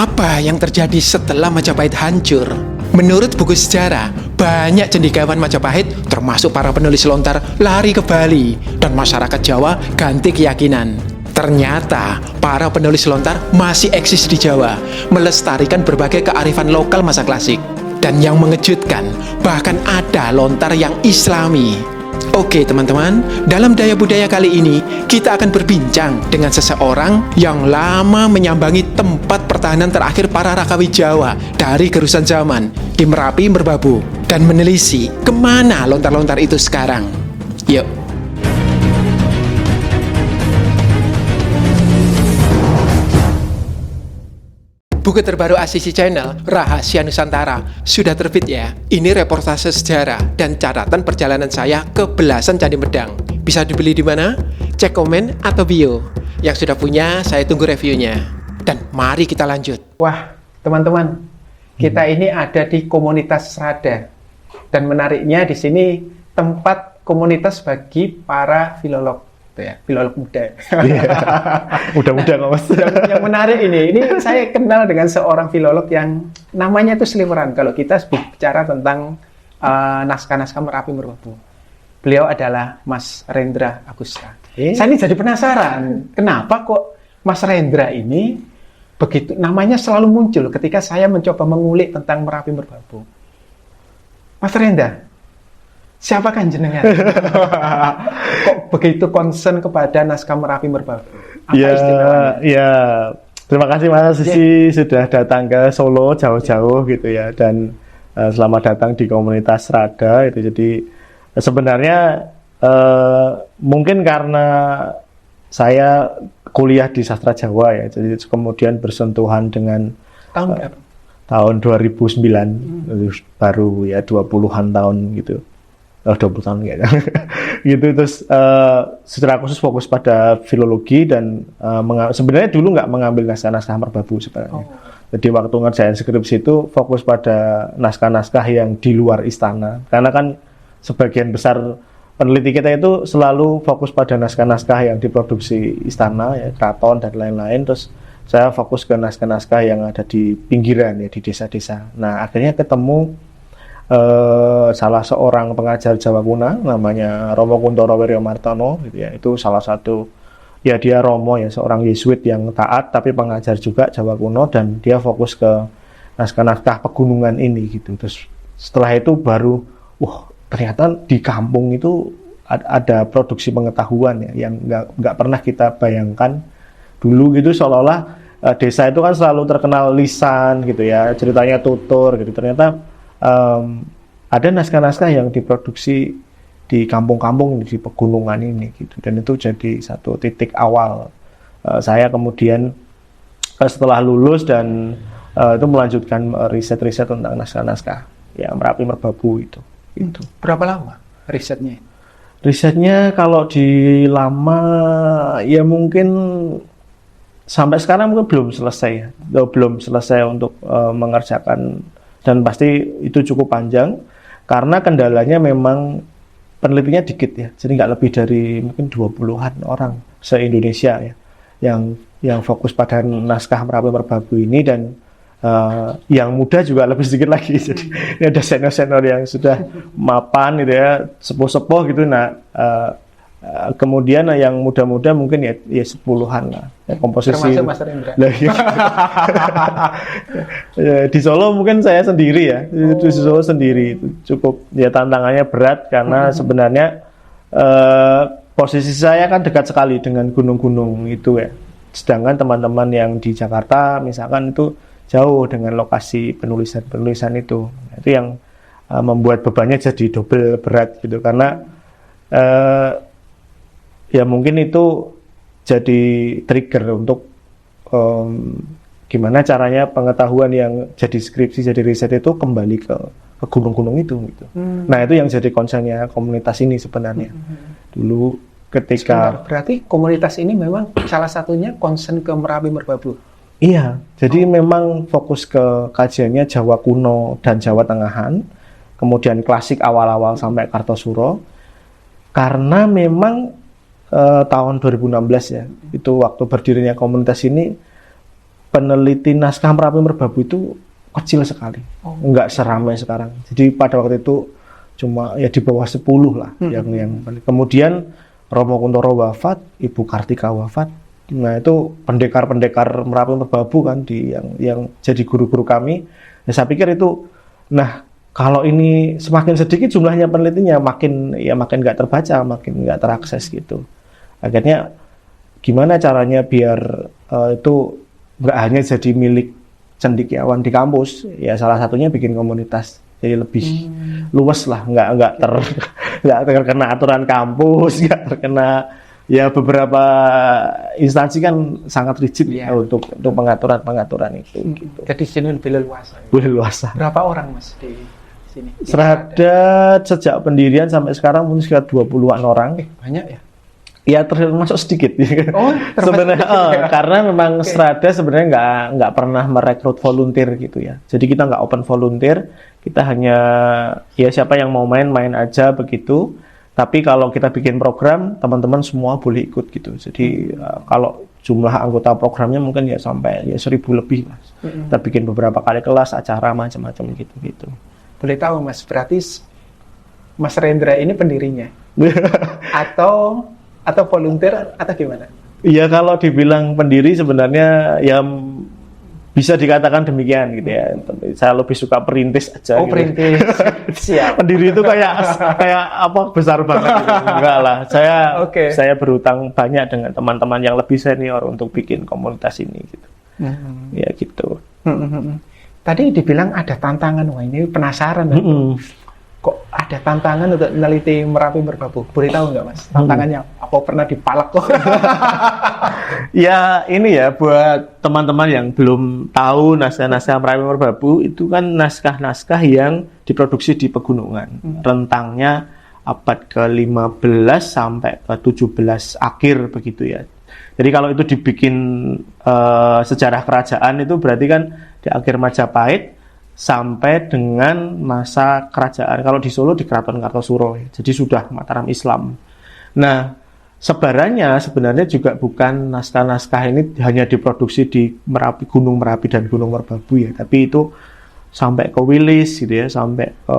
Apa yang terjadi setelah Majapahit hancur? Menurut buku sejarah, banyak cendekiawan Majapahit, termasuk para penulis lontar, lari ke Bali, dan masyarakat Jawa ganti keyakinan. Ternyata, para penulis lontar masih eksis di Jawa, melestarikan berbagai kearifan lokal masa klasik. Dan yang mengejutkan, bahkan ada lontar yang Islami. Oke teman-teman, dalam Daya Budaya kali ini kita akan berbincang dengan seseorang yang lama menyambangi tempat pertahanan terakhir para Rakawi Jawa dari gerusan zaman di Merapi Merbabu dan menelisik kemana lontar-lontar itu sekarang. Yuk. Buku terbaru ACC Channel, Rahasia Nusantara, sudah terbit ya. Ini reportase sejarah dan catatan perjalanan saya ke belasan Candi Medang. Bisa dibeli di mana? Cek komen atau bio. Yang sudah punya, saya tunggu reviewnya. Dan mari kita lanjut. Wah, teman-teman, kita ini ada di komunitas Rada. Dan menariknya di sini tempat komunitas bagi para filolog. Ya, filolog muda. Muda-muda kok Mas. Yang menarik ini saya kenal dengan seorang filolog yang namanya itu Sliweran. Kalau kita bicara tentang naskah-naskah Merapi Merbabu, beliau adalah Mas Rendra Agusta. Saya ini jadi penasaran, kenapa kok Mas Rendra ini begitu namanya selalu muncul ketika saya mencoba mengulik tentang Merapi Merbabu. Mas Rendra, siapakah jenengan? Kok begitu concern kepada naskah Merapi Merbabu? Apa istimewanya? Ya, terima kasih Mas Sisi sudah datang ke Solo jauh-jauh gitu ya, dan selamat datang di komunitas Rada itu. Jadi sebenarnya mungkin karena saya kuliah di sastra Jawa ya, jadi kemudian bersentuhan dengan Tahun berapa? Tahun 2009, baru ya 20-an tahun gitu. 20 tahun kayaknya gitu. Terus secara khusus fokus pada filologi dan sebenarnya dulu nggak mengambil naskah-naskah Merbabu sebenarnya. Jadi waktu ngerjain skripsi itu fokus pada naskah-naskah yang di luar istana, karena kan sebagian besar peneliti kita itu selalu fokus pada naskah-naskah yang diproduksi istana ya, keraton dan lain-lain. Terus saya fokus ke naskah-naskah yang ada di pinggiran ya, di desa-desa. Nah akhirnya ketemu salah seorang pengajar Jawa Kuna namanya Romo Kuntoro Wiryamartono gitu ya. Itu salah satu ya, dia Romo ya, seorang Yesuit yang taat tapi pengajar juga Jawa Kuno, dan dia fokus ke naskah-naskah pegunungan ini gitu. Terus setelah itu baru ternyata di kampung itu ada produksi pengetahuan ya yang nggak pernah kita bayangkan dulu gitu. Seolah-olah desa itu kan selalu terkenal lisan gitu ya, ceritanya tutur gitu. Ternyata ada naskah-naskah yang diproduksi di kampung-kampung di pegunungan ini gitu, dan itu jadi satu titik awal saya kemudian setelah lulus dan itu melanjutkan riset-riset tentang naskah-naskah ya Merapi Merbabu itu. Berapa lama risetnya? Risetnya kalau di lama ya mungkin sampai sekarang mungkin belum selesai untuk mengerjakan. Dan pasti itu cukup panjang karena kendalanya memang penelitinya dikit ya. Jadi nggak lebih dari mungkin 20-an orang se-Indonesia ya yang fokus pada naskah Merapi Merbabu ini, dan yang muda juga lebih sedikit lagi. Jadi ini ada senior-senior yang sudah mapan gitu ya, sepuh-sepuh gitu. Nah kemudian yang muda-muda mungkin ya 10-an lah ya, komposisi. Termasuk Mas Rendra. Ya, di Solo mungkin saya sendiri ya. Di Solo sendiri itu cukup ya, tantangannya berat karena sebenarnya posisi saya kan dekat sekali dengan gunung-gunung itu ya. Sedangkan teman-teman yang di Jakarta misalkan itu jauh dengan lokasi penulisan itu. Itu yang membuat bebannya jadi double berat gitu, karena ya mungkin itu jadi trigger untuk gimana caranya pengetahuan yang jadi skripsi, jadi riset itu kembali ke gunung-gunung itu gitu. Nah itu yang jadi concernnya komunitas ini sebenarnya. Dulu ketika berarti komunitas ini memang salah satunya concern ke Merapi Merbabu. Iya, jadi memang fokus ke kajiannya Jawa kuno dan Jawa Tengahan, kemudian klasik awal-awal sampai Kartosuro, karena memang tahun 2016 ya, itu waktu berdirinya komunitas ini peneliti naskah Merapi Merbabu itu kecil sekali, nggak seramai sekarang. Jadi pada waktu itu cuma ya di bawah 10 lah yang kemudian Romo Kuntoro wafat, Ibu Kartika wafat. Nah itu pendekar-pendekar Merapi Merbabu kan yang jadi guru-guru kami. Ya, saya pikir itu, nah kalau ini semakin sedikit jumlahnya penelitinya makin nggak terbaca, makin nggak terakses gitu. Akhirnya gimana caranya biar itu nggak hanya jadi milik cendekiawan di kampus, ya salah satunya bikin komunitas jadi lebih luas lah, nggak terkena aturan kampus, nggak terkena ya beberapa instansi kan sangat rigid ya untuk pengaturan itu. Gitu. Jadi sini lebih leluasa. Lebih leluasa. Berapa orang Mas di sini? Serada sejak pendirian sampai sekarang mungkin sekitar 20-an orang. Banyak ya? Ya termasuk sedikit. Oh, sebenarnya karena memang Strada sebenarnya nggak pernah merekrut volunteer gitu ya. Jadi kita nggak open volunteer, kita hanya ya siapa yang mau main aja begitu. Tapi kalau kita bikin program, teman-teman semua boleh ikut gitu. Jadi kalau jumlah anggota programnya mungkin ya sampai ya 1.000 lebih lah. Kita bikin beberapa kali kelas, acara macam-macam gitu. Boleh tahu Mas, berarti Mas Rendra ini pendirinya? atau volunteer atau gimana? Iya kalau dibilang pendiri sebenarnya ya bisa dikatakan demikian gitu ya. Saya lebih suka perintis aja. Oh gitu. Perintis, siap. Pendiri itu kayak apa besar banget gitu. Enggak lah. Saya berhutang banyak dengan teman-teman yang lebih senior untuk bikin komunitas ini gitu. Ya gitu. Tadi dibilang ada tantangan, wah ini penasaran. Kok ada tantangan untuk meneliti Merapi Merbabu? Boleh tahu nggak Mas? Tantangannya apa pernah dipalak kok? Ya ini ya buat teman-teman yang belum tahu naskah-naskah Merapi Merbabu itu kan naskah-naskah yang diproduksi di pegunungan. Rentangnya abad ke-15 sampai ke-17 akhir begitu ya. Jadi kalau itu dibikin sejarah kerajaan itu berarti kan di akhir Majapahit sampai dengan masa kerajaan. Kalau di Solo di Keraton Kartosuro, jadi sudah Mataram Islam. Nah, sebarannya sebenarnya juga bukan naskah-naskah ini hanya diproduksi di Merapi, Gunung Merapi dan Gunung Merbabu ya, tapi itu sampai ke Wilis gitu ya, sampai ke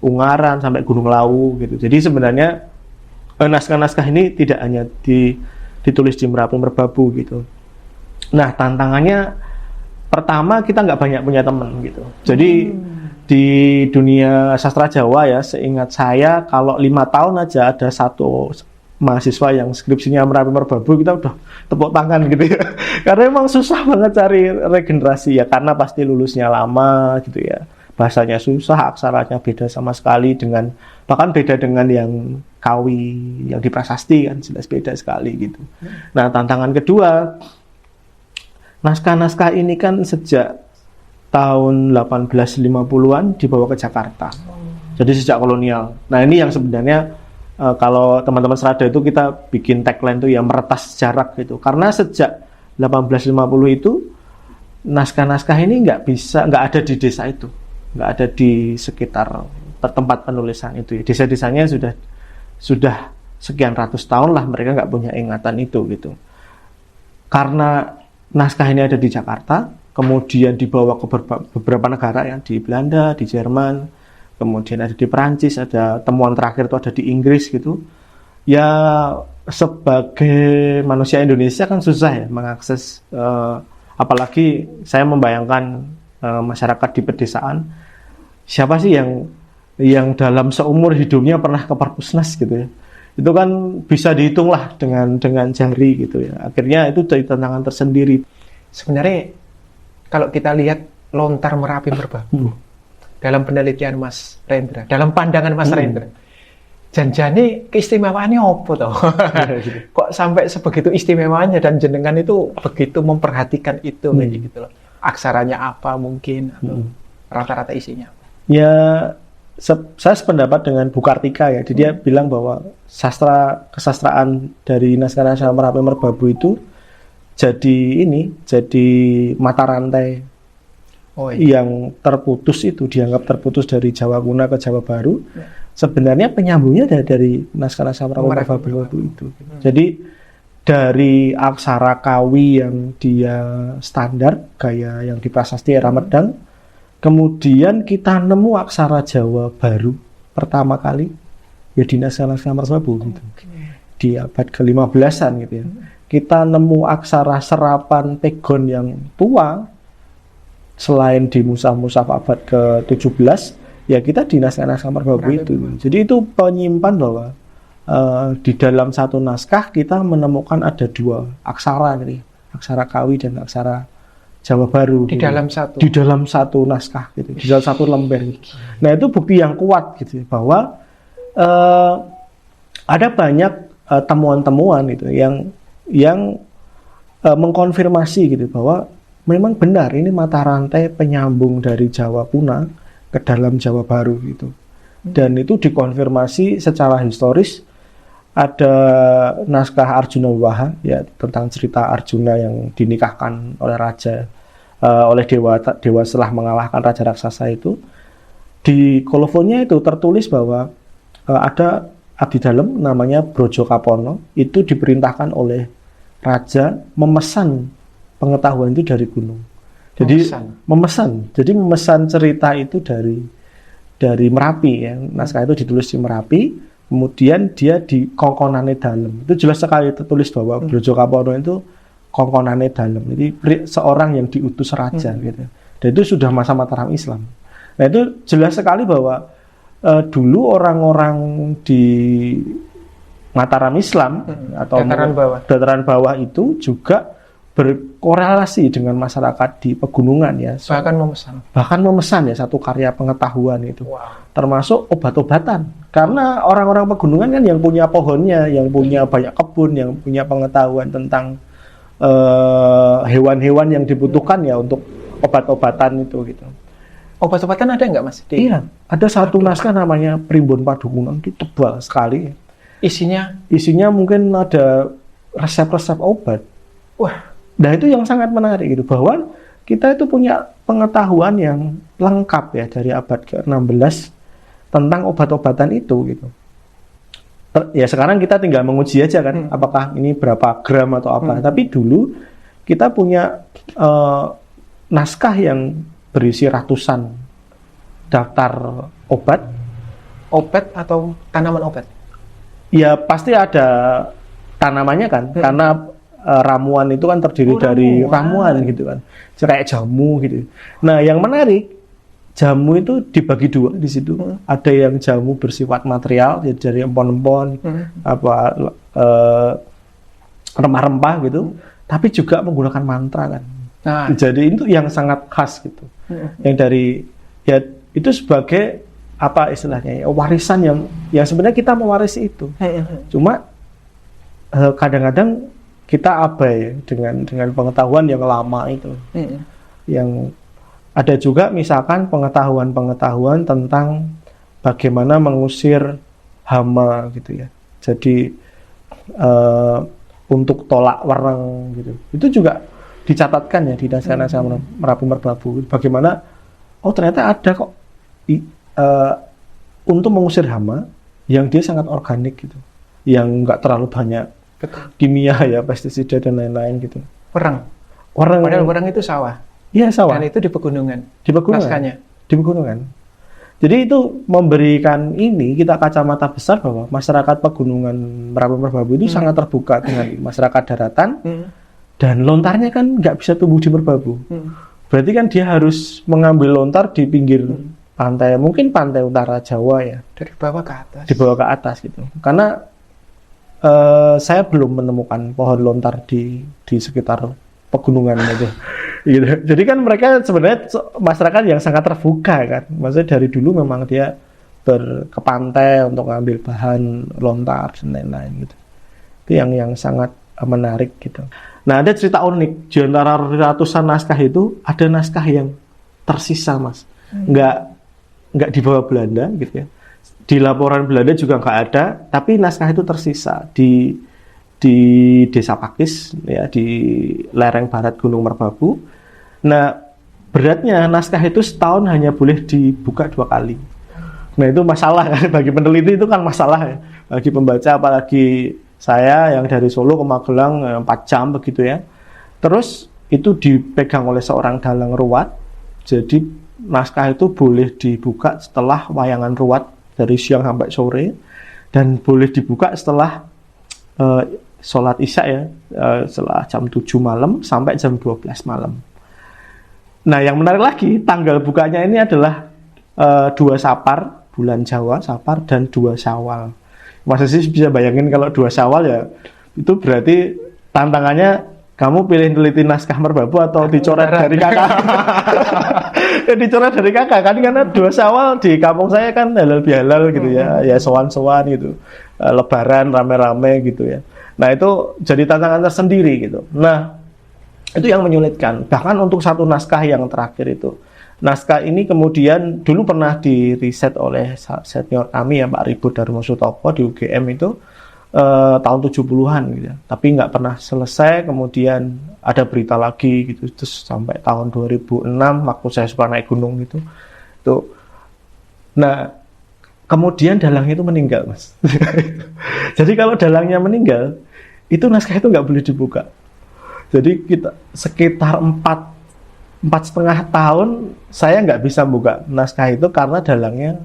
Ungaran, sampai Gunung Lawu gitu. Jadi sebenarnya naskah-naskah ini tidak hanya ditulis di Merapi Merbabu gitu. Nah, tantangannya pertama kita nggak banyak punya teman gitu. Jadi di dunia sastra Jawa ya, seingat saya kalau 5 tahun aja ada satu mahasiswa yang skripsinya Merapi Merbabu, kita udah tepuk tangan gitu ya. Karena emang susah banget cari regenerasi ya, karena pasti lulusnya lama gitu ya. Bahasanya susah, aksaranya beda sama sekali dengan, bahkan beda dengan yang Kawi, yang di prasasti kan jelas beda sekali gitu. Nah, tantangan kedua, naskah-naskah ini kan sejak tahun 1850-an dibawa ke Jakarta. Jadi sejak kolonial. Nah ini yang sebenarnya kalau teman-teman Strada itu kita bikin tagline itu ya meretas jarak gitu. Karena sejak 1850 itu naskah-naskah ini nggak ada di desa itu. Nggak ada di sekitar tempat penulisan itu. Desa-desanya sudah sekian ratus tahun lah mereka nggak punya ingatan itu gitu. Karena naskah ini ada di Jakarta, kemudian dibawa ke beberapa negara ya, di Belanda, di Jerman, kemudian ada di Perancis, ada temuan terakhir itu ada di Inggris gitu. Ya sebagai manusia Indonesia kan susah ya mengakses, apalagi saya membayangkan masyarakat di pedesaan, siapa sih yang dalam seumur hidupnya pernah ke Perpusnas gitu ya. Itu kan bisa dihitung lah dengan jari gitu ya. Akhirnya itu jadi tantangan tersendiri. Sebenarnya kalau kita lihat lontar Merapi Merbabu dalam penelitian Mas Rendra, dalam pandangan Mas Rendra, janjane keistimewaannya apa toh? Kok sampai sebegitu istimewanya dan jenengan itu begitu memperhatikan itu kayak gitu loh. Aksaranya apa mungkin atau rata-rata isinya apa? Ya saya sependapat dengan Bu Kartika ya. Jadi dia bilang bahwa kesastraan dari naskah-naskah Merapi Merbabu itu jadi mata rantai yang terputus itu, dianggap terputus dari Jawa Kuna ke Jawa Baru. Sebenarnya penyambungnya dari naskah-naskah Merapi Merbabu itu. Jadi dari aksara Kawi yang dia standar, gaya yang di prasasti era Medang, kemudian kita nemu aksara Jawa baru pertama kali, ya di naskah-naskah Merbabu gitu. Di abad ke-15an gitu ya. Kita nemu aksara serapan Pegon yang tua, selain di Musaf-Musaf abad ke-17, ya kita di naskah-naskah Merbabu itu. Jadi itu penyimpan bahwa di dalam satu naskah kita menemukan ada dua aksara gitu, aksara Kawi dan aksara Jawa Baru di gitu. Dalam satu naskah gitu, di dalam satu lembar gitu. Nah itu bukti yang kuat gitu bahwa ada banyak temuan-temuan gitu yang mengkonfirmasi gitu bahwa memang benar ini mata rantai penyambung dari Jawa Kuna ke dalam Jawa Baru gitu. Dan itu dikonfirmasi secara historis. Ada naskah Arjuna Wiwaha ya tentang cerita Arjuna yang dinikahkan oleh raja oleh dewa setelah mengalahkan raja raksasa itu. Di kolofonnya itu tertulis bahwa ada abdi dalem namanya Brojo Kapono itu diperintahkan oleh raja memesan pengetahuan itu dari gunung. Jadi memesan cerita itu dari Merapi ya. Naskah itu ditulis di Merapi. Kemudian dia di kongkonane dalem. Itu jelas sekali tertulis bahwa Brojo Kapono itu kongkonane dalem. Jadi seorang yang diutus raja gitu. Dan itu sudah masa Mataram Islam. Nah itu jelas sekali bahwa dulu orang-orang di Mataram Islam atau dataran bawah itu juga berkorelasi dengan masyarakat di pegunungan ya. Bahkan memesan ya satu karya pengetahuan itu. Wow. Termasuk obat-obatan. Karena orang-orang pegunungan kan yang punya pohonnya, yang punya banyak kebun, yang punya pengetahuan tentang hewan-hewan yang dibutuhkan ya untuk obat-obatan itu gitu. Obat-obatan ada nggak Mas? Iya, ada satu naskah namanya Primbon Padukunan, itu tebal sekali. Isinya mungkin ada resep-resep obat. Wah. Nah itu yang sangat menarik gitu, bahwa kita itu punya pengetahuan yang lengkap ya dari abad ke-16 tentang obat-obatan itu gitu. Ya sekarang kita tinggal menguji aja kan, apakah ini berapa gram atau apa. Tapi dulu kita punya naskah yang berisi ratusan daftar obat. Obat atau tanaman obat? Ya pasti ada tanamannya kan, karena ramuan itu kan terdiri dari ramuan gitu kan, kayak jamu gitu. Nah yang menarik, jamu itu dibagi dua di situ. Ada yang jamu bersifat material, jadi dari empon-empon, rempah-rempah gitu, tapi juga menggunakan mantra kan. Nah. Jadi itu yang sangat khas gitu. Yang dari ya itu sebagai apa istilahnya ya, warisan yang sebenarnya kita mewarisi itu. Cuma kadang-kadang kita abai dengan pengetahuan yang lama itu. Yang ada juga misalkan pengetahuan tentang bagaimana mengusir hama gitu ya. Jadi untuk tolak warang gitu. Itu juga dicatatkan ya di naskah-naskah Merapi Merbabu. Bagaimana ternyata ada kok untuk mengusir hama yang dia sangat organik gitu. Yang enggak terlalu banyak kimia ya, pestisida dan lain-lain gitu. Padahal warang itu sawah. Iya, sawah. Dan itu di pegunungan. Naskahnya. Di pegunungan. Jadi itu memberikan kita kacamata besar bahwa masyarakat pegunungan Merapi Merbabu itu sangat terbuka dengan masyarakat daratan. Dan lontarnya kan nggak bisa tumbuh di Merbabu. Berarti kan dia harus mengambil lontar di pinggir pantai, mungkin pantai utara Jawa ya. Dari bawah ke atas. Di bawah ke atas gitu. Karena saya belum menemukan pohon lontar di sekitar pegunungan itu. Gitu. Jadi kan mereka sebenarnya masyarakat yang sangat terbuka kan. Maksudnya dari dulu memang dia ke pantai untuk ngambil bahan lontar dan lain-lain gitu. Itu yang sangat menarik gitu. Nah ada cerita unik di antara ratusan naskah itu ada naskah yang tersisa Mas, nggak dibawa Belanda gitu ya. Di laporan Belanda juga nggak ada, tapi naskah itu tersisa di Desa Pakis ya, di lereng barat Gunung Merbabu. Nah beratnya naskah itu setahun hanya boleh dibuka 2 kali. Nah itu masalah kan, bagi peneliti itu kan masalah ya, bagi pembaca apalagi Saya yang dari Solo ke Magelang 4 jam begitu ya. Terus itu dipegang oleh seorang dalang ruwat. Jadi naskah itu boleh dibuka setelah wayangan ruwat dari siang sampai sore, dan boleh dibuka setelah sholat isya ya, setelah jam 7 malam sampai jam 12 malam. Nah, yang menarik lagi, tanggal bukanya ini adalah 2 Sapar, bulan Jawa, Sapar, dan 2 Syawal. Masa sih bisa bayangin kalau 2 Syawal ya, itu berarti tantangannya kamu pilih neliti naskah merbabu atau dicoret dari kakak. Dicoret dari kakak kan, karena 2 Syawal di kampung saya kan halal bihalal gitu ya, ya sowan-sowan gitu, lebaran rame-rame gitu ya. Nah, itu jadi tantangan tersendiri gitu. Nah, itu yang menyulitkan. Bahkan untuk satu naskah yang terakhir itu, naskah ini kemudian dulu pernah diriset oleh senior kami ya, Pak Ribut Darmosutopo di UGM itu tahun 70-an gitu ya. Tapi nggak pernah selesai, kemudian ada berita lagi gitu, terus sampai tahun 2006 waktu saya suka naik gunung gitu. Nah, kemudian dalangnya itu meninggal, Mas. Jadi kalau dalangnya meninggal, itu naskah itu nggak boleh dibuka. Jadi kita sekitar 4,5 tahun saya nggak bisa buka naskah itu karena dalangnya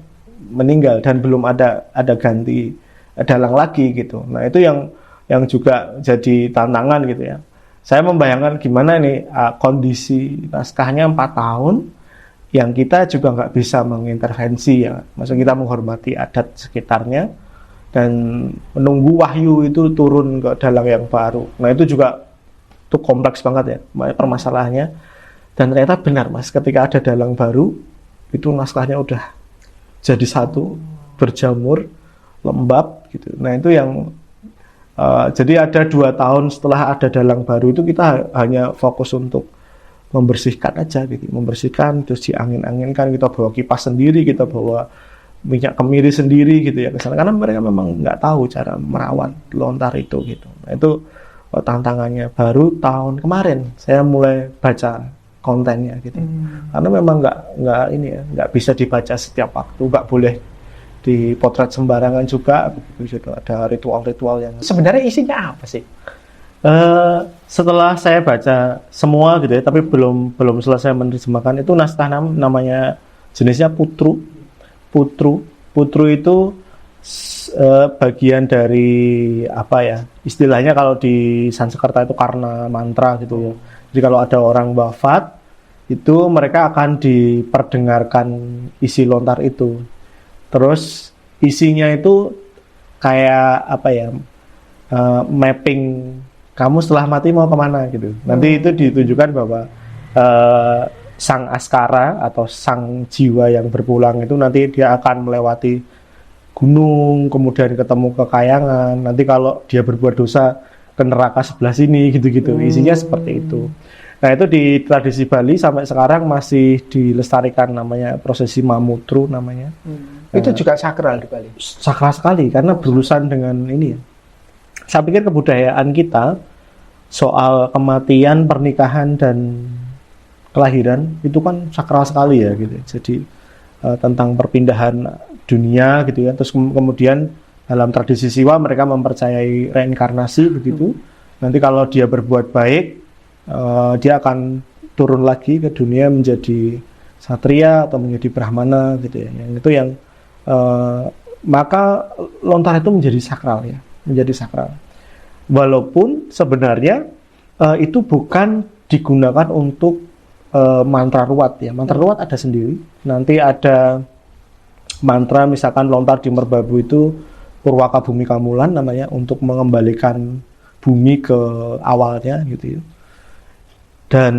meninggal dan belum ada ganti dalang lagi gitu. Nah, itu yang juga jadi tantangan gitu ya. Saya membayangkan gimana nih kondisi naskahnya 4 tahun yang kita juga nggak bisa mengintervensi ya. Maksudnya kita menghormati adat sekitarnya dan menunggu wahyu itu turun ke dalang yang baru. Nah, itu juga itu kompleks banget ya permasalahannya. Dan ternyata benar, Mas, ketika ada dalang baru itu naskahnya udah jadi satu, berjamur, lembab gitu. Nah, itu yang jadi ada 2 tahun setelah ada dalang baru itu kita hanya fokus untuk membersihkan aja gitu, membersihkan, terus diangin-anginkan, kita bawa kipas sendiri, kita bawa minyak kemiri sendiri gitu ya kesana, karena mereka memang nggak tahu cara merawat lontar itu gitu. Nah, itu tantangannya. Baru tahun kemarin saya mulai baca kontennya gitu, karena memang nggak bisa dibaca setiap waktu, nggak boleh dipotret sembarangan juga begitu. Ada ritual-ritual yang Sebenarnya isinya apa sih? Setelah saya baca semua gitu ya, tapi belum selesai menerjemahkan, itu naskah namanya jenisnya Putru itu bagian dari apa ya, istilahnya kalau di Sanskerta itu karena mantra gitu ya. Jadi kalau ada orang wafat itu mereka akan diperdengarkan isi lontar itu. Terus isinya itu kayak apa ya, mapping kamu setelah mati mau kemana gitu. Nanti itu ditunjukkan bahwa sang askara atau sang jiwa yang berpulang itu nanti dia akan melewati gunung, kemudian ketemu kekayangan. Nanti kalau dia berbuat dosa ke neraka sebelah sini gitu-gitu. Isinya seperti itu. Nah, itu di tradisi Bali sampai sekarang masih dilestarikan, namanya prosesi Mamutru namanya. Itu juga sakral di Bali. Sakral sekali karena berurusan dengan ini ya. Saya pikir kebudayaan kita soal kematian, pernikahan dan kelahiran itu kan sakral sekali ya gitu. Jadi tentang perpindahan dunia gitu ya. Terus kemudian dalam tradisi Siwa mereka mempercayai reinkarnasi begitu. Nanti kalau dia berbuat baik, dia akan turun lagi ke dunia menjadi satria atau menjadi brahmana gitu ya. Yang itu yang maka lontar itu menjadi sakral ya, menjadi sakral. Walaupun sebenarnya itu bukan digunakan untuk mantra ruwat ya. Mantra ruwat ada sendiri. Nanti ada mantra misalkan lontar di merbabu itu Purwaka Bumi Kamulan namanya, untuk mengembalikan bumi ke awalnya gitu ya. Dan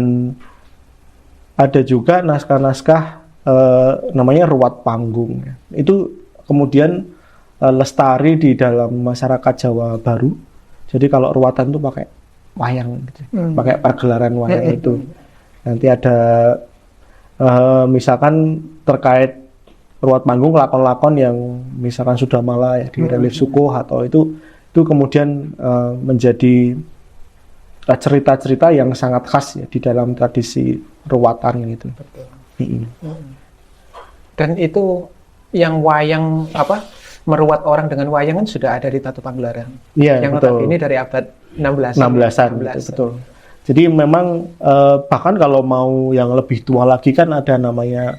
ada juga naskah-naskah namanya ruwat panggung ya. Itu kemudian lestari di dalam masyarakat Jawa Baru. Jadi kalau ruwatan itu pakai wayang gitu. Pakai pagelaran wayang itu. Nanti ada misalkan terkait ruwat panggung, lakon-lakon yang misalkan sudah malah ya di relief Sukoh atau itu kemudian menjadi cerita-cerita yang sangat khas ya di dalam tradisi ruwatan gitu. Dan itu yang wayang apa? meruat orang dengan wayang kan sudah ada di Tatu Pagelaran. Iya, Yang betul. ini dari abad 16. 16-an, betul. Jadi memang bahkan kalau mau yang lebih tua lagi kan ada namanya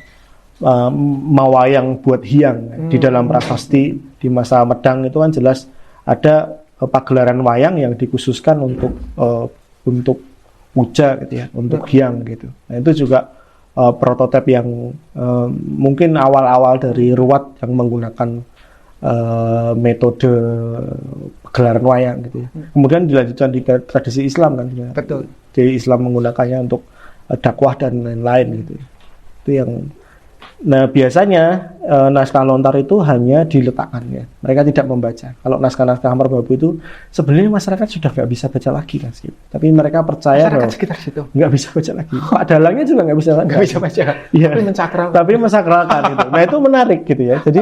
mawayang buat hiang di dalam prasasti di masa Medang itu kan jelas ada pagelaran wayang yang dikhususkan untuk puja gitu ya, untuk hiang gitu. Nah itu juga prototip yang mungkin awal-awal dari ruat yang menggunakan metode pagelaran wayang gitu ya. Kemudian dilanjutkan di tradisi Islam kan ya. Betul. Jadi Islam menggunakannya untuk dakwah dan lain-lain gitu. Itu yang nah biasanya naskah lontar itu hanya diletakkan ya. Mereka tidak membaca. Kalau naskah-naskah merbabu itu sebenarnya masyarakat sudah nggak bisa baca lagi kan sih. Tapi mereka percaya Masyarakat bahwa sekitar situ nggak bisa baca lagi. Pak dalangnya juga nggak bisa baca. Iya. Tapi mensakralkan itu. Nah itu menarik gitu ya. Jadi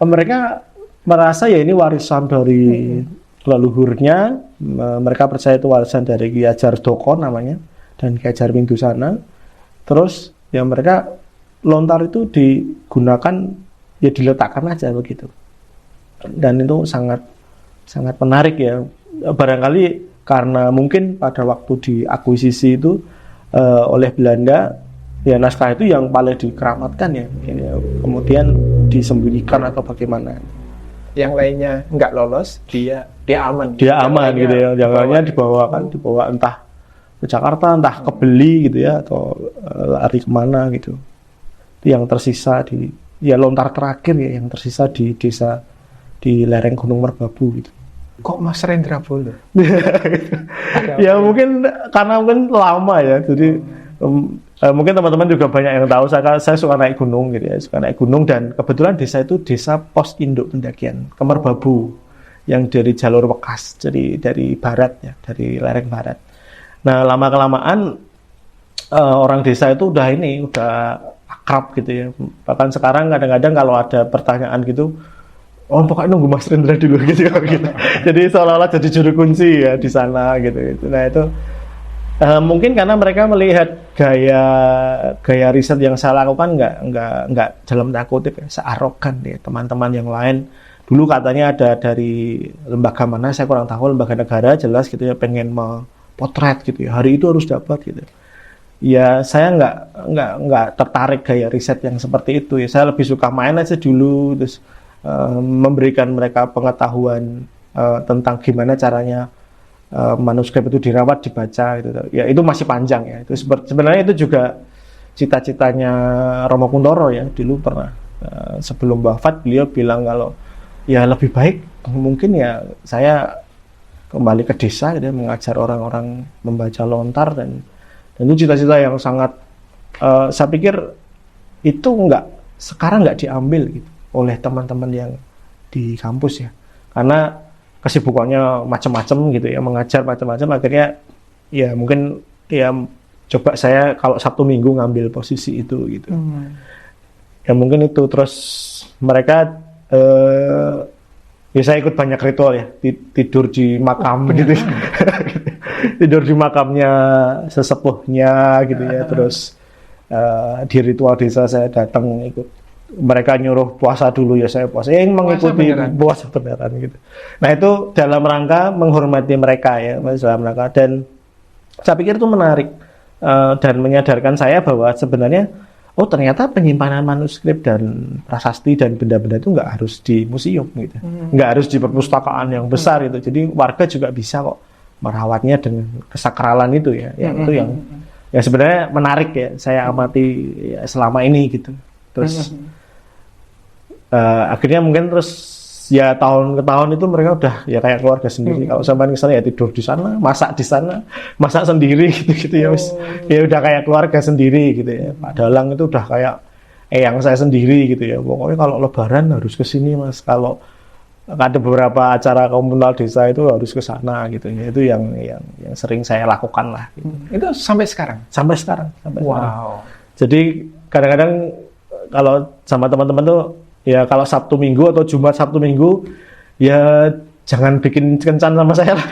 mereka merasa ya ini warisan dari leluhurnya. Mereka percaya itu warisan dari Ki Ajar Doko namanya dan Ki Ajar Mindusana. Terus ya mereka lontar itu digunakan ya diletakkan aja begitu. Dan itu sangat menarik ya. Barangkali karena mungkin pada waktu diakuisisi itu oleh Belanda ya naskah itu yang paling dikeramatkan ya. Kemudian disembunyikan atau bagaimana. Yang lainnya nggak lolos, dia aman. Dia aman gitu ya. Jangannya dibawa entah ke Jakarta, entah ke Beli gitu ya, atau lari kemana gitu. Itu yang tersisa di lontar terakhir ya, yang tersisa di desa di lereng Gunung Merbabu gitu. Kok Mas Rendra boleh? Ya mungkin karena lama ya, jadi mungkin teman-teman juga banyak yang tahu saya suka naik gunung gitu ya, suka naik gunung dan kebetulan desa itu desa pos induk pendakian ke Merbabu yang dari jalur Wekas, jadi dari barat ya, dari lereng barat. Nah lama kelamaan orang desa itu udah akrab gitu ya. Bahkan sekarang kadang-kadang kalau ada pertanyaan gitu, oh pokoknya nunggu Mas Rendra dulu gitu. Jadi seolah-olah jadi juru kunci ya di sana gitu. Nah itu mungkin karena mereka melihat gaya riset yang saya lakukan nggak dalam tanda kutip ya, searogan ya teman-teman yang lain. Dulu katanya ada dari lembaga mana saya kurang tahu, lembaga negara jelas gitu ya, pengen potret gitu ya, hari itu harus dapat gitu. Ya saya nggak tertarik gaya riset yang seperti itu ya. Saya lebih suka main aja dulu, terus memberikan mereka pengetahuan tentang gimana caranya manuskrip itu dirawat, dibaca gitu. Ya itu masih panjang ya. Itu sebenarnya itu juga cita-citanya Romo Kuntoro ya. Dulu pernah sebelum wafat beliau bilang kalau ya lebih baik mungkin ya saya kembali ke desa gitu, mengajar orang-orang membaca lontar dan itu cita-cita yang sangat saya pikir itu sekarang nggak diambil gitu oleh teman-teman yang di kampus ya, karena kesibukannya macam-macam gitu ya, mengajar macam-macam, akhirnya ya mungkin ya coba saya kalau Sabtu Minggu ngambil posisi itu gitu. Ya mungkin itu, terus mereka ya saya ikut banyak ritual ya, tidur di makam gitu. Tidur di makamnya sesepuhnya gitu ya, terus di ritual desa saya datang ikut. Mereka nyuruh puasa dulu ya, saya puasa yang mengikuti puasa beneran gitu. Nah itu dalam rangka menghormati mereka ya, dalam rangka, dan saya pikir itu menarik dan menyadarkan saya bahwa sebenarnya ternyata penyimpanan manuskrip dan prasasti dan benda-benda itu nggak harus di museum gitu, nggak harus di perpustakaan yang besar gitu. Jadi warga juga bisa kok merawatnya dengan kesakralan itu ya, itu yang sebenarnya menarik ya saya amati ya, selama ini gitu. Terus akhirnya mungkin terus ya tahun ke tahun itu mereka udah ya kayak keluarga sendiri. Kalau sampai ke sana ya tidur di sana, masak di sana, masak sendiri gitu ya, ya udah kayak keluarga sendiri gitu ya. Pak Dalang itu udah kayak yang saya sendiri gitu ya. Pokoknya kalau Lebaran harus ke sini Mas, kalau ada beberapa acara komunal desa itu harus ke sana gitu ya. Itu yang sering saya lakukan lah gitu. Itu sampai sekarang? Sampai sekarang. Wow. Jadi kadang-kadang kalau sama teman-teman tuh ya kalau Sabtu Minggu atau Jumat Sabtu Minggu ya jangan bikin kencan sama saya lah.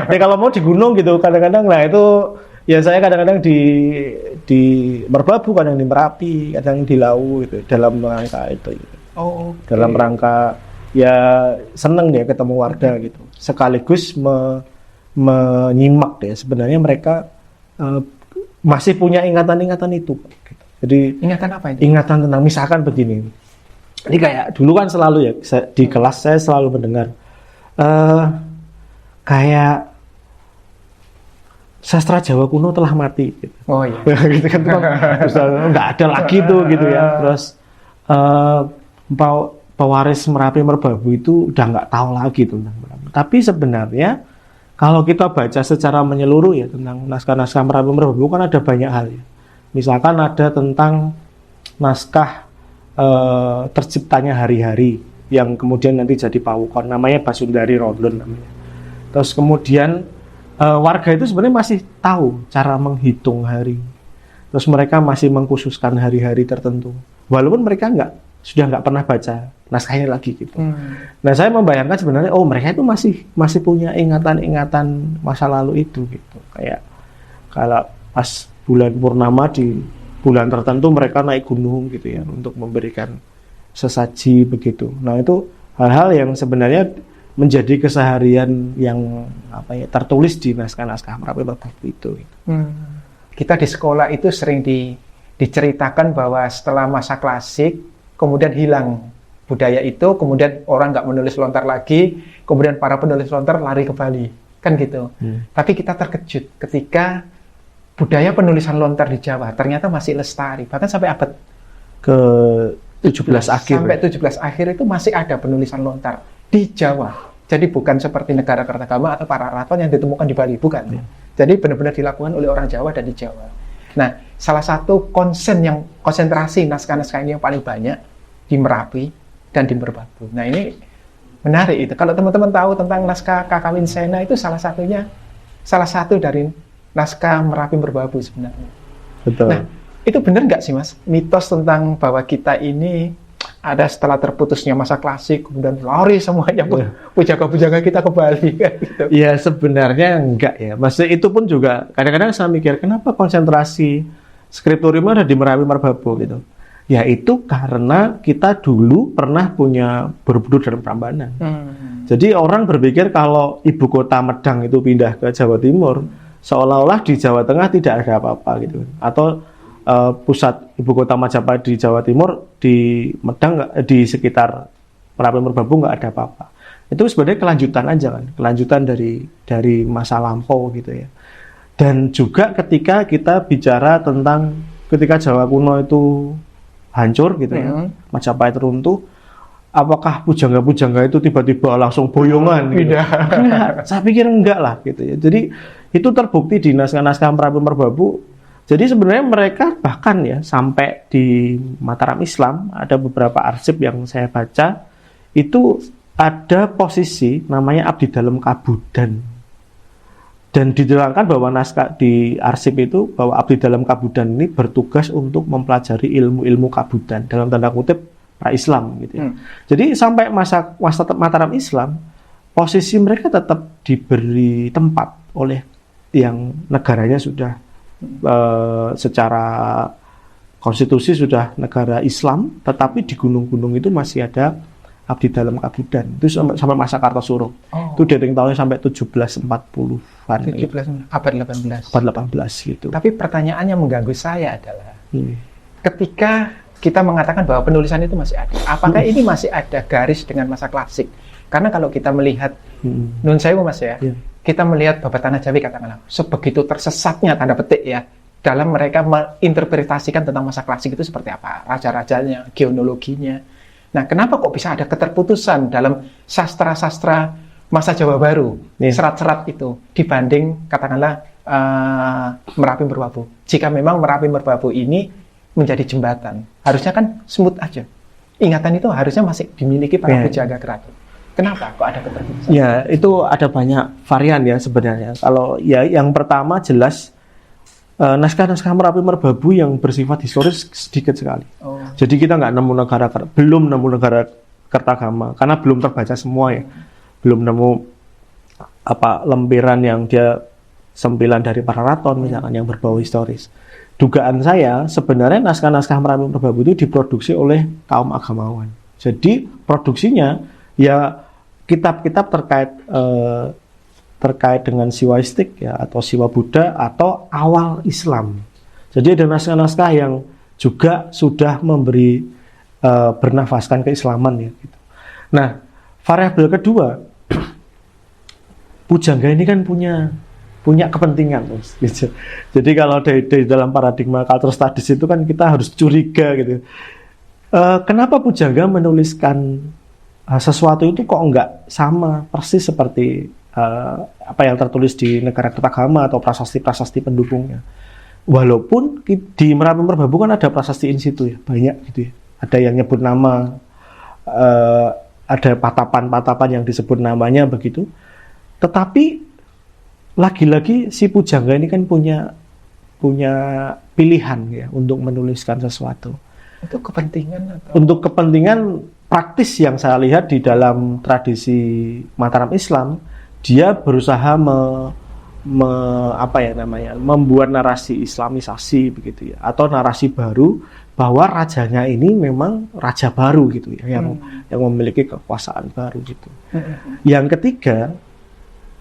Ya kalau mau di gunung gitu kadang-kadang, nah itu ya saya kadang-kadang di Merbabu, kadang di Merapi, kadang di Lau gitu, dalam rangka itu gitu. Okay. Dalam rangka ya seneng dia ketemu warga gitu. Sekaligus menyimak ya sebenarnya mereka masih punya ingatan-ingatan itu. Gitu. Jadi Ingatan apa itu? ingatan tentang misalkan begini. Ini kayak dulu kan selalu ya di kelas saya selalu mendengar kayak sastra Jawa kuno telah mati. Gitu. Oh iya. Gitu kan terus nggak ada lagi tuh gitu ya. Terus pewaris Merapi Merbabu itu udah nggak tahu lagi tentang Merapi. Tapi sebenarnya kalau kita baca secara menyeluruh ya tentang naskah-naskah Merapi Merbabu kan ada banyak hal ya. Misalkan ada tentang naskah terciptanya hari-hari yang kemudian nanti jadi pawukon, namanya Basundari Rondon namanya. Terus kemudian warga itu sebenarnya masih tahu cara menghitung hari. Terus mereka masih mengkhususkan hari-hari tertentu, walaupun mereka sudah nggak pernah baca naskahnya lagi gitu. Nah saya membayangkan sebenarnya mereka itu masih punya ingatan-ingatan masa lalu itu gitu. Kayak kalau pas bulan purnama di bulan tertentu mereka naik gunung gitu ya untuk memberikan sesaji begitu. Nah itu hal-hal yang sebenarnya menjadi keseharian yang tertulis di naskah-naskah Merapi Merbabu itu. Kita di sekolah itu sering diceritakan bahwa setelah masa klasik kemudian hilang budaya itu, kemudian orang nggak menulis lontar lagi, kemudian para penulis lontar lari ke Bali, kan gitu. Tapi kita terkejut ketika budaya penulisan lontar di Jawa ternyata masih lestari, bahkan sampai abad ke 17 akhir. Sampai 17 akhir itu masih ada penulisan lontar di Jawa. Jadi bukan seperti negara Kertagama atau para raton yang ditemukan di Bali, bukan. Jadi benar-benar dilakukan oleh orang Jawa dan di Jawa. Nah, salah satu konsentrasi naskah-naskah ini yang paling banyak di Merapi dan di Merbabu. Nah, ini menarik itu. Kalau teman-teman tahu tentang naskah Kakawin Sena itu salah satu dari naskah Merapi Merbabu sebenarnya. Betul. Nah, itu benar nggak sih Mas? Mitos tentang bahwa kita ini ada setelah terputusnya masa klasik, kemudian lari semuanya pujaga-pujaga kita ke Bali kan gitu. Ya sebenarnya enggak ya. Maksudnya itu pun juga kadang-kadang saya mikir kenapa konsentrasi skriptorium ada di Merapi Merbabu gitu. Ya itu karena kita dulu pernah punya Borobudur dan Prambanan. Jadi orang berpikir kalau ibu kota Medang itu pindah ke Jawa Timur, seolah-olah di Jawa Tengah tidak ada apa-apa gitu. Atau pusat ibu kota Majapahit di Jawa Timur, di Medang di sekitar Merapi Merbabu nggak ada apa-apa. Itu sebenarnya kelanjutan aja kan, kelanjutan dari masa lampau gitu ya. Dan juga ketika kita bicara tentang ketika Jawa kuno itu hancur gitu ya, Majapahit runtuh, apakah pujangga-pujangga itu tiba-tiba langsung boyongan gitu? Enggak, saya pikir enggak lah gitu ya. Jadi itu terbukti di naskah-naskah Merapi Merbabu. Jadi sebenarnya mereka bahkan ya sampai di Mataram Islam ada beberapa arsip yang saya baca itu ada posisi namanya abdi dalam kabudan. Dan diterangkan bahwa naskah di arsip itu bahwa abdi dalam kabudan ini bertugas untuk mempelajari ilmu-ilmu kabudan dalam tanda kutip pra-Islam gitu ya. Jadi sampai masa Mataram Islam posisi mereka tetap diberi tempat oleh yang negaranya sudah secara konstitusi sudah negara Islam, tetapi di gunung-gunung itu masih ada abdi dalam kabudan. Itu sampai masa Kartosuro. Itu dating tahunnya sampai 1740-an. 17 abad 18. Abad 18 gitu. Tapi pertanyaan yang mengganggu saya adalah ketika kita mengatakan bahwa penulisan itu masih ada, apakah ini masih ada garis dengan masa klasik? Karena kalau kita melihat Nun Sewu Mas ya, kita melihat Babat Tanah Jawi katakanlah sebegitu tersesatnya tanda petik ya dalam mereka menginterpretasikan tentang masa klasik itu seperti apa, raja-rajanya, geonologinya. Nah, kenapa kok bisa ada keterputusan dalam sastra-sastra masa Jawa Baru, serat-serat itu dibanding katakanlah Merapi Merbabu? Jika memang Merapi Merbabu ini menjadi jembatan, harusnya kan smooth aja. Ingatan itu harusnya masih dimiliki para penjaga keraton. Kenapa kok ada keterputusan? Ya, itu ada banyak varian ya sebenarnya. Kalau ya yang pertama jelas naskah-naskah Merapi Merbabu yang bersifat historis sedikit sekali. Jadi kita belum nemu negara Kertagama karena belum terbaca semua ya. Belum nemu lempiran yang dia sempilan dari para raton misalkan yang berbau historis. Dugaan saya sebenarnya naskah-naskah Merapi Merbabu itu diproduksi oleh kaum agamawan. Jadi produksinya Ya kitab-kitab terkait dengan siwa istik ya, atau siwa Buddha atau awal Islam. Jadi ada naskah-naskah yang juga sudah memberi bernafaskan keislaman ya. Gitu. Nah, variabel kedua, pujangga ini kan punya kepentingan, gitu. Jadi kalau dari dalam paradigma cultural studies itu kan kita harus curiga gitu. Kenapa pujangga menuliskan sesuatu itu kok enggak sama persis seperti apa yang tertulis di negara Kertagama atau prasasti-prasasti pendukungnya. Walaupun di Merapi Merbabu kan ada prasasti in situ ya, banyak gitu ya. Ada yang nyebut nama, ada patapan-patapan yang disebut namanya begitu. Tetapi lagi-lagi si pujangga ini kan punya pilihan ya untuk menuliskan sesuatu. Untuk kepentingan atau? Untuk kepentingan praktis yang saya lihat di dalam tradisi Mataram Islam, dia berusaha membuat narasi Islamisasi begitu ya, atau narasi baru bahwa rajanya ini memang raja baru gitu ya, yang memiliki kekuasaan baru gitu. Yang ketiga,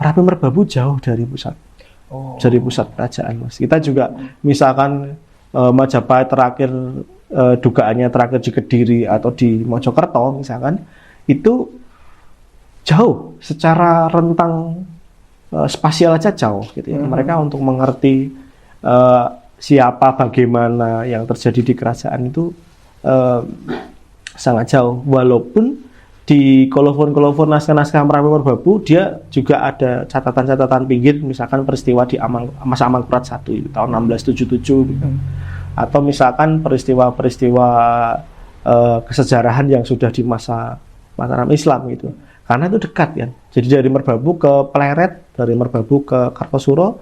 Merapi Merbabu jauh dari pusat, dari pusat kerajaan, Mas. Kita juga misalkan Majapahit terakhir dugaannya terakhir di Kediri atau di Mojokerto misalkan, itu jauh secara rentang spasial aja jauh gitu ya. Mereka untuk mengerti siapa, bagaimana yang terjadi di kerajaan itu sangat jauh. Walaupun di kolofon naskah-naskah Merapi Merbabu dia juga ada catatan-catatan pinggir, misalkan peristiwa di masa Amangkurat I tahun 1677 gitu. Atau misalkan peristiwa-peristiwa kesejarahan yang sudah di masa Mataram Islam gitu. Karena itu dekat kan. Jadi dari Merbabu ke Pleret, dari Merbabu ke Kartosuro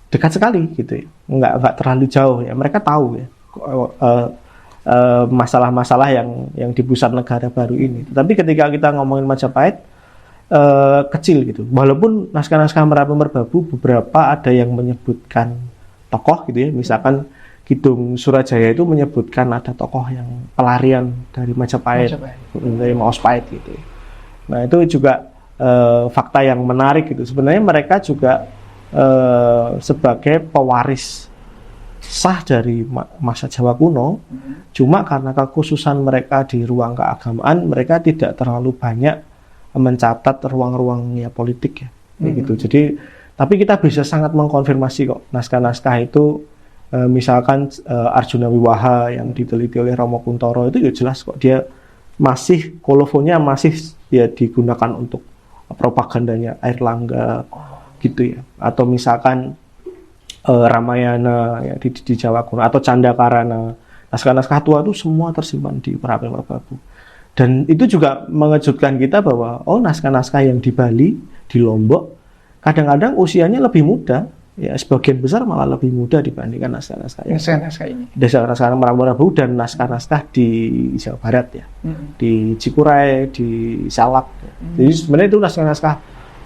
dekat sekali gitu ya. Enggak terlalu jauh ya. Mereka tahu ya masalah-masalah yang di pusat negara baru ini. Tapi ketika kita ngomongin Majapahit kecil gitu. Walaupun naskah-naskah Merapi Merbabu beberapa ada yang menyebutkan tokoh gitu ya. Misalkan Kidung Surajaya itu menyebutkan ada tokoh yang pelarian dari Majapahit. Dari Maospahit gitu. Nah itu juga fakta yang menarik gitu. Sebenarnya mereka juga sebagai pewaris sah dari masa Jawa kuno, cuma karena kekhususan mereka di ruang keagamaan, mereka tidak terlalu banyak mencatat ruang-ruang ya politik ya, gitu. Jadi, tapi kita bisa sangat mengkonfirmasi kok naskah-naskah itu. Misalkan Arjuna Wiwaha yang diteliti oleh Romo Kuntoro itu ya jelas kok dia masih kolofonnya masih ya digunakan untuk propagandanya Airlangga gitu ya, atau misalkan Ramayana ya di Jawa kuno atau Candakarana, naskah-naskah tua itu semua tersimpan di Merapi Merbabu. Dan itu juga mengejutkan kita bahwa naskah-naskah yang di Bali, di Lombok kadang-kadang usianya lebih muda. Ya, sebagian besar malah lebih muda dibandingkan naskah-naskah ini. Naskah-naskah Merapi Merbabu dan naskah-naskah di Jawa Barat ya, di Cikuray, di Salak. Jadi sebenarnya itu naskah-naskah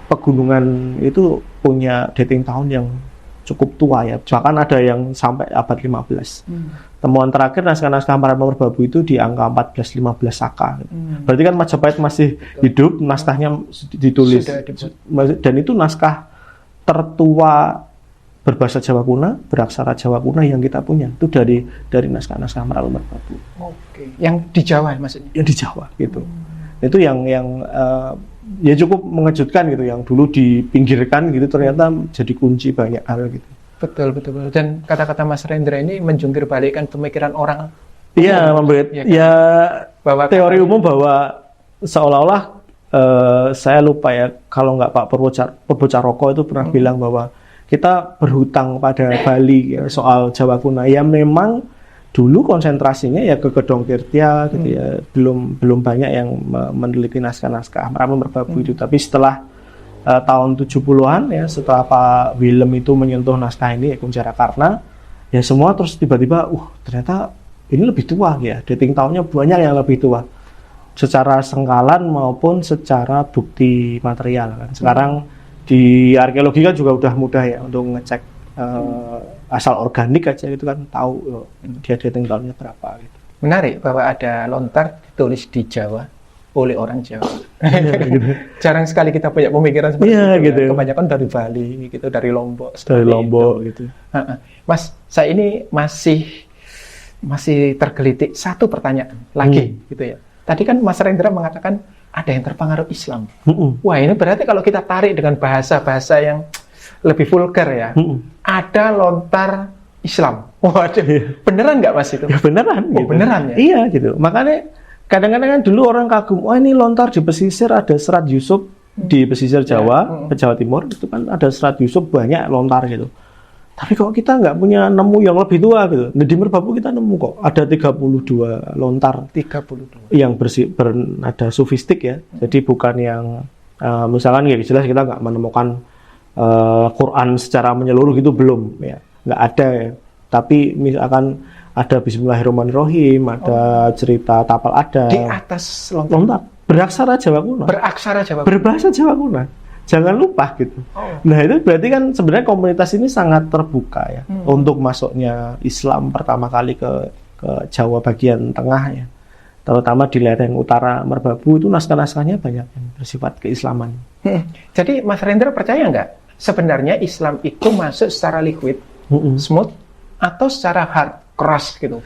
pegunungan itu punya dating tahun yang cukup tua ya. Bahkan ada yang sampai abad 15. Temuan terakhir naskah-naskah Merapi Merbabu itu di angka 14-15 Saka. Berarti kan Majapahit masih hidup, naskahnya ditulis. Dan itu naskah tertua berbahasa Jawa kuno, beraksara Jawa kuno yang kita punya itu dari naskah-naskah Merapi Merbabu. Oke. Yang di Jawa maksudnya? Yang di Jawa gitu. Itu yang ya cukup mengejutkan gitu, yang dulu dipinggirkan gitu ternyata jadi kunci banyak hal gitu. Betul. Dan kata-kata Mas Rendra ini menjungkir balikkan pemikiran orang. Iya, bahwa teori umum bahwa seolah-olah saya lupa ya, kalau nggak Pak Purwocaroko itu pernah bilang bahwa kita berhutang pada Bali ya, soal Jawa kuno. Ya memang dulu konsentrasinya ya ke Gedong Tirtia gitu ya. Belum banyak yang meneliti naskah-naskah Merapi Merbabu itu. Tapi setelah tahun 70-an ya, setelah Pak Willem itu menyentuh naskah ini ya, Kunjarakarna, ya semua terus tiba-tiba ternyata ini lebih tua ya. Dating tahunnya banyak yang lebih tua. Secara sengkalan maupun secara bukti material kan. Sekarang di arkeologi kan juga udah mudah ya untuk ngecek asal organik aja gitu kan, tahu dia dating tahunnya berapa gitu. Menarik bahwa ada lontar ditulis di Jawa oleh orang Jawa. Gitu. Jarang sekali kita punya pemikiran seperti Iya, itu. gitu. Ya. Kebanyakan dari Bali, gitu, dari Lombok. Dari seperti Lombok itu. gitu. Mas, saya ini masih tergelitik satu pertanyaan lagi, gitu ya. Tadi kan Mas Rendra mengatakan ada yang terpengaruh Islam. Wah, ini berarti kalau kita tarik dengan bahasa-bahasa yang lebih vulgar ya, ada lontar Islam. Waduh, beneran nggak Mas itu? Ya beneran. Oh, gitu. beneran ya? Iya gitu. Makanya kadang-kadang kan dulu orang kagum, wah ini lontar di pesisir ada Serat Yusuf di pesisir Jawa, Jawa Timur itu kan ada Serat Yusuf banyak lontar gitu. Tapi kok kita nggak punya nemu yang lebih tua gitu. Nah, di Merbabu kita nemu kok ada 32 lontar 32. yang bernada sufistik ya. Jadi bukan yang misalkan ya jelas kita nggak menemukan Quran secara menyeluruh gitu belum ya. Nggak ada ya. Tapi misalkan ada Bismillahirrahmanirrahim, ada cerita tapal ada. Di atas lontar. Lontar beraksara Jawa kuno. Beraksara Jawa. Berbahasa Jawa kuno. Jangan lupa gitu. Nah itu berarti kan sebenarnya komunitas ini sangat terbuka ya untuk masuknya Islam pertama kali ke Jawa bagian tengah ya. Terutama di lereng utara Merbabu itu naskah-naskahnya banyak yang bersifat keislaman. Jadi Mas Rendra percaya nggak sebenarnya Islam itu masuk secara liquid, smooth, atau secara hard, keras gitu?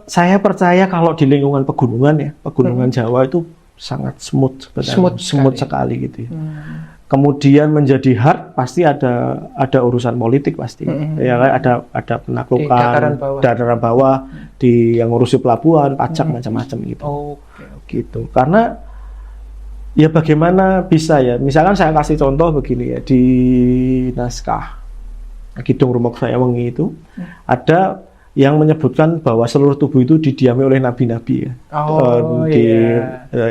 Saya percaya kalau di lingkungan pegunungan ya, pegunungan Jawa itu sangat smooth sekali gitu ya. Kemudian menjadi hard pasti ada urusan politik pasti. Ya ada penaklukan dataran bawah di yang ngurusi pelabuhan, pajak macam-macam gitu. Gitu. Karena ya bagaimana bisa ya? Misalkan saya kasih contoh begini ya, di naskah Kidung Rumok Saya Wengi itu ada yang menyebutkan bahwa seluruh tubuh itu didiami oleh nabi-nabi ya.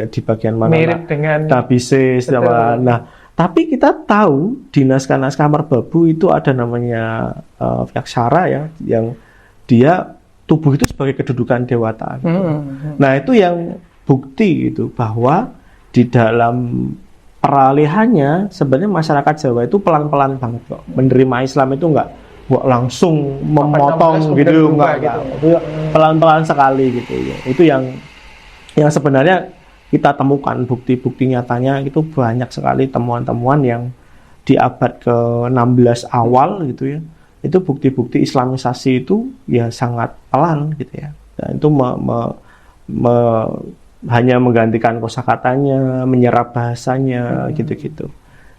Di bagian mana? Mirip dengan Nabi Sis, nah, tapi kita tahu di naskah-naskah Merbabu itu ada namanya Vyaksara ya, yang dia tubuh itu sebagai kedudukan dewata. Gitu. Nah, itu yang bukti itu bahwa di dalam peralihannya sebenarnya masyarakat Jawa itu pelan-pelan banget kok. Menerima Islam itu enggak langsung memotong gitu, enggak gitu. Itu pelan-pelan sekali gitu ya. Itu yang sebenarnya kita temukan bukti-bukti nyatanya itu banyak sekali temuan-temuan yang di abad ke-16 awal gitu ya. Itu bukti-bukti Islamisasi itu ya sangat pelan gitu ya. Dan itu hanya menggantikan kosakatanya, menyerap bahasanya gitu-gitu.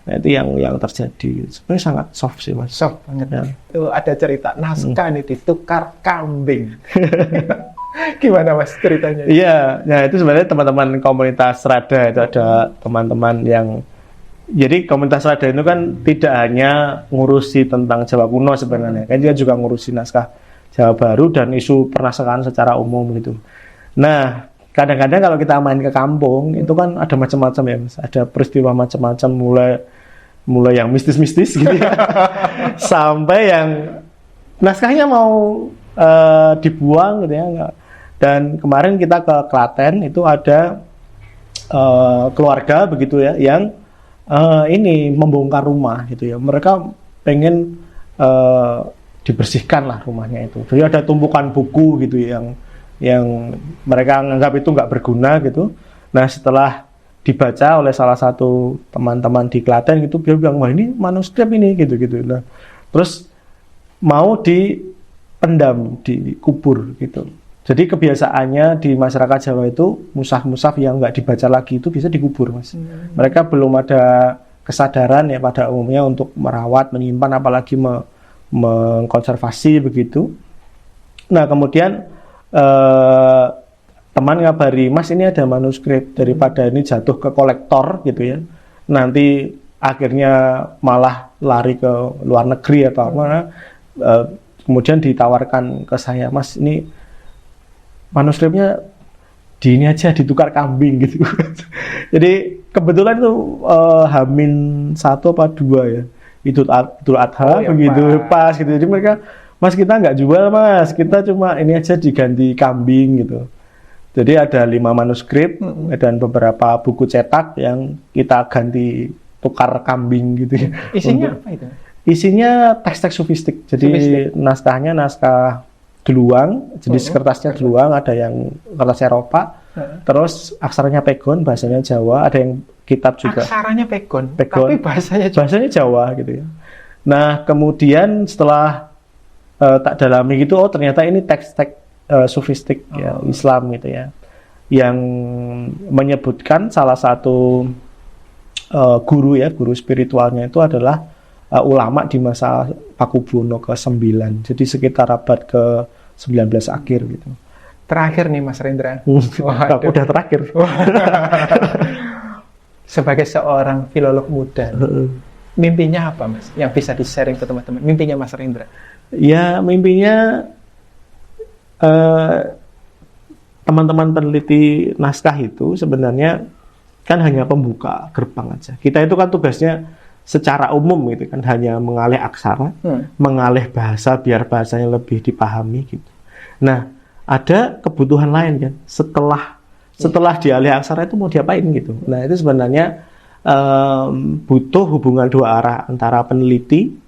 Nah, itu yang terjadi. Sebenarnya sangat soft sih Mas. Soft banget. Ya. Itu ada cerita naskah ini ditukar kambing. Gimana Mas ceritanya? Iya, nah itu sebenarnya teman-teman komunitas Rada itu ada teman-teman yang jadi komunitas Rada itu kan tidak hanya ngurusi tentang Jawa kuno sebenarnya, kan dia juga ngurusi naskah Jawa Baru dan isu pernaskahan secara umum gitu. Nah, kadang-kadang kalau kita main ke kampung itu kan ada macam-macam ya Mas, ada peristiwa macam-macam mulai yang mistis-mistis gitu ya, sampai yang naskahnya mau dibuang gitu ya. Dan kemarin kita ke Klaten itu ada keluarga begitu ya yang ini membongkar rumah gitu ya. Mereka pengen dibersihkan lah rumahnya itu. Jadi ada tumpukan buku gitu yang mereka anggap itu nggak berguna gitu. Nah setelah dibaca oleh salah satu teman-teman di Klaten gitu, dia bilang wah ini manuskrip ini gitu-gitu. Nah terus mau dipendam, dikubur gitu. Jadi kebiasaannya di masyarakat Jawa itu musaf-musaf yang nggak dibaca lagi itu bisa dikubur Mas. Mereka belum ada kesadaran ya pada umumnya untuk merawat, menyimpan, apalagi mengkonservasi begitu. Nah kemudian teman ngabari, Mas ini ada manuskrip, daripada ini jatuh ke kolektor gitu ya, nanti akhirnya malah lari ke luar negeri atau apa. Kemudian ditawarkan ke saya, Mas ini manuskripnya di ini aja ditukar kambing gitu. Jadi kebetulan itu Hamin 1 apa 2 ya, Idul Adha begitu pas gitu. Jadi mereka, Mas kita nggak jual Mas, kita cuma ini aja diganti kambing gitu. Jadi ada 5 manuskrip dan beberapa buku cetak yang kita ganti tukar kambing gitu ya. Isinya apa itu? Isinya teks-teks sufistik. Jadi naskahnya naskah Deluang, jenis kertasnya Deluang, ada yang kertas Eropa, Terus aksaranya Pegon, bahasanya Jawa. Ada yang kitab juga. Aksaranya Pegon, Pegon. tapi bahasanya Jawa. Bahasanya Jawa gitu ya. Nah, kemudian setelah tak dalami gitu, oh ternyata ini teks-teks sufistik ya, Islam gitu ya. Yang menyebutkan salah satu guru spiritualnya itu adalah ulama di masa Pakubuwono ke-9. Jadi sekitar abad ke-19 akhir gitu. Terakhir nih Mas Rendra. Udah terakhir. Sebagai seorang filolog muda, mimpinya apa Mas? Yang bisa di-sharing ke teman-teman. Mimpinya Mas Rendra? Ya, mimpinya teman-teman peneliti naskah itu sebenarnya kan hanya pembuka gerbang aja. Kita itu kan tugasnya secara umum gitu kan, hanya mengalih aksara, mengalih bahasa biar bahasanya lebih dipahami gitu. Nah, ada kebutuhan lain kan, setelah dialih aksara itu mau diapain gitu. Nah, itu sebenarnya butuh hubungan dua arah antara peneliti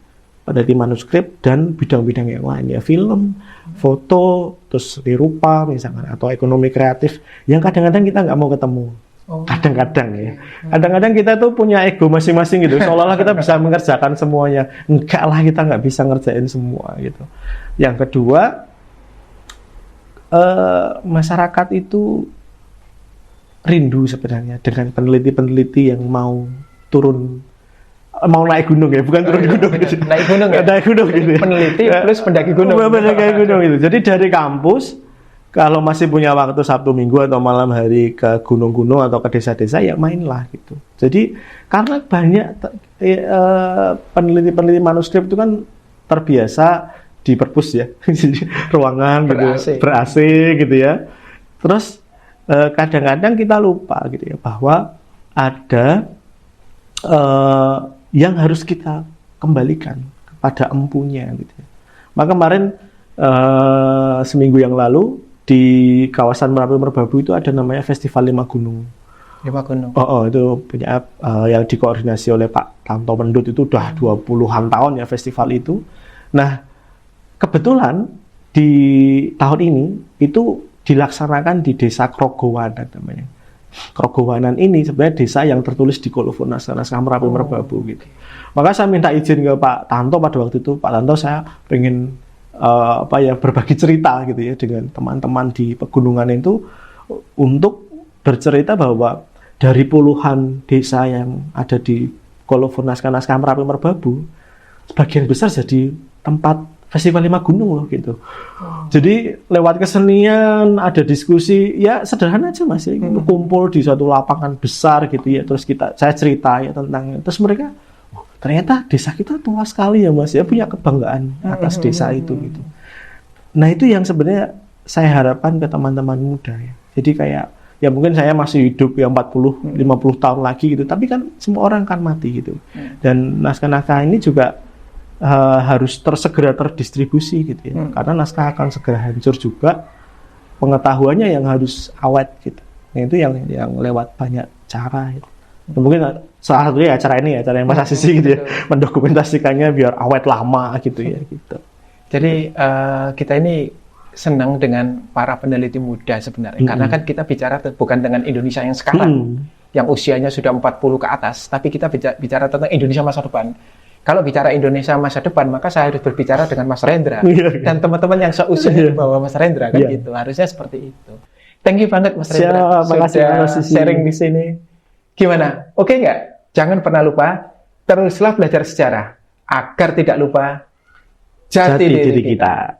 manuskrip dan bidang-bidang yang lain ya, film, foto, terus seni rupa misalkan, atau ekonomi kreatif yang kadang-kadang kita nggak mau ketemu. Kadang-kadang ya. Kadang-kadang kita tuh punya ego masing-masing gitu. Seolah-olah kita bisa mengerjakan semuanya. Enggak lah, kita nggak bisa ngerjain semua gitu. Yang kedua, masyarakat itu rindu sebenarnya dengan peneliti-peneliti yang mau naik gunung ya, bukan turun gunung. Naik gunung ya? Naik gunung gitu. Peneliti plus pendaki gunung. Pendaki gunung gitu. Jadi dari kampus, kalau masih punya waktu Sabtu Minggu atau malam hari ke gunung-gunung atau ke desa-desa, ya mainlah gitu. Jadi karena banyak peneliti-peneliti manuskrip itu kan terbiasa di perpus ya, ruangan gitu, ber-AC gitu ya. Terus kadang-kadang kita lupa gitu ya, bahwa ada yang harus kita kembalikan kepada empunya gitu ya. Maka kemarin seminggu yang lalu di kawasan Merapi Merbabu itu ada namanya Festival 5 Gunung. 5 Gunung. Itu punya yang dikoordinasi oleh Pak Tanto Pendut, itu udah 20-an tahun ya festival itu. Nah, kebetulan di tahun ini itu dilaksanakan di Desa Krogowanan namanya. Krogowanan ini sebenarnya desa yang tertulis di kolofon naskah Merapi Merbabu gitu. Maka saya minta izin ke Pak Tanto pada waktu itu. Pak Tanto, saya pengen berbagi cerita gitu ya dengan teman-teman di pegunungan itu, untuk bercerita bahwa dari puluhan desa yang ada di kolofon naskah Merapi Merbabu, sebagian besar jadi tempat Festival 5 Gunung loh gitu. Jadi lewat kesenian, ada diskusi, ya sederhana aja Mas, ya. Kumpul di suatu lapangan besar gitu ya, terus saya cerita ya tentang, terus mereka, ternyata desa kita tua sekali ya Mas, ya punya kebanggaan atas desa itu gitu. Nah, itu yang sebenarnya saya harapkan ke teman-teman muda ya. Jadi kayak, ya mungkin saya masih hidup ya 40-50 tahun lagi gitu, tapi kan semua orang kan mati gitu. Dan naskah-naskah ini juga harus segera terdistribusi gitu ya, karena naskah akan segera hancur juga, pengetahuannya yang harus awet gitu. Nah, itu yang lewat banyak cara gitu. Mungkin salah satunya acara ini ya, acara yang Mas Asisi gitu ya, mendokumentasikannya biar awet lama gitu ya gitu. Jadi kita ini senang dengan para peneliti muda sebenarnya, karena kan kita bicara bukan dengan Indonesia yang sekarang, yang usianya sudah 40 ke atas, tapi kita bicara tentang Indonesia masa depan. Kalau bicara Indonesia masa depan, maka saya harus berbicara dengan Mas Rendra dan teman-teman yang seusia di bawah Mas Rendra kan gitu. Harusnya seperti itu. Thank you banget Mas Rendra sudah sharing di sini. Gimana? Oke nggak? Jangan pernah lupa, teruslah belajar sejarah agar tidak lupa jati diri kita.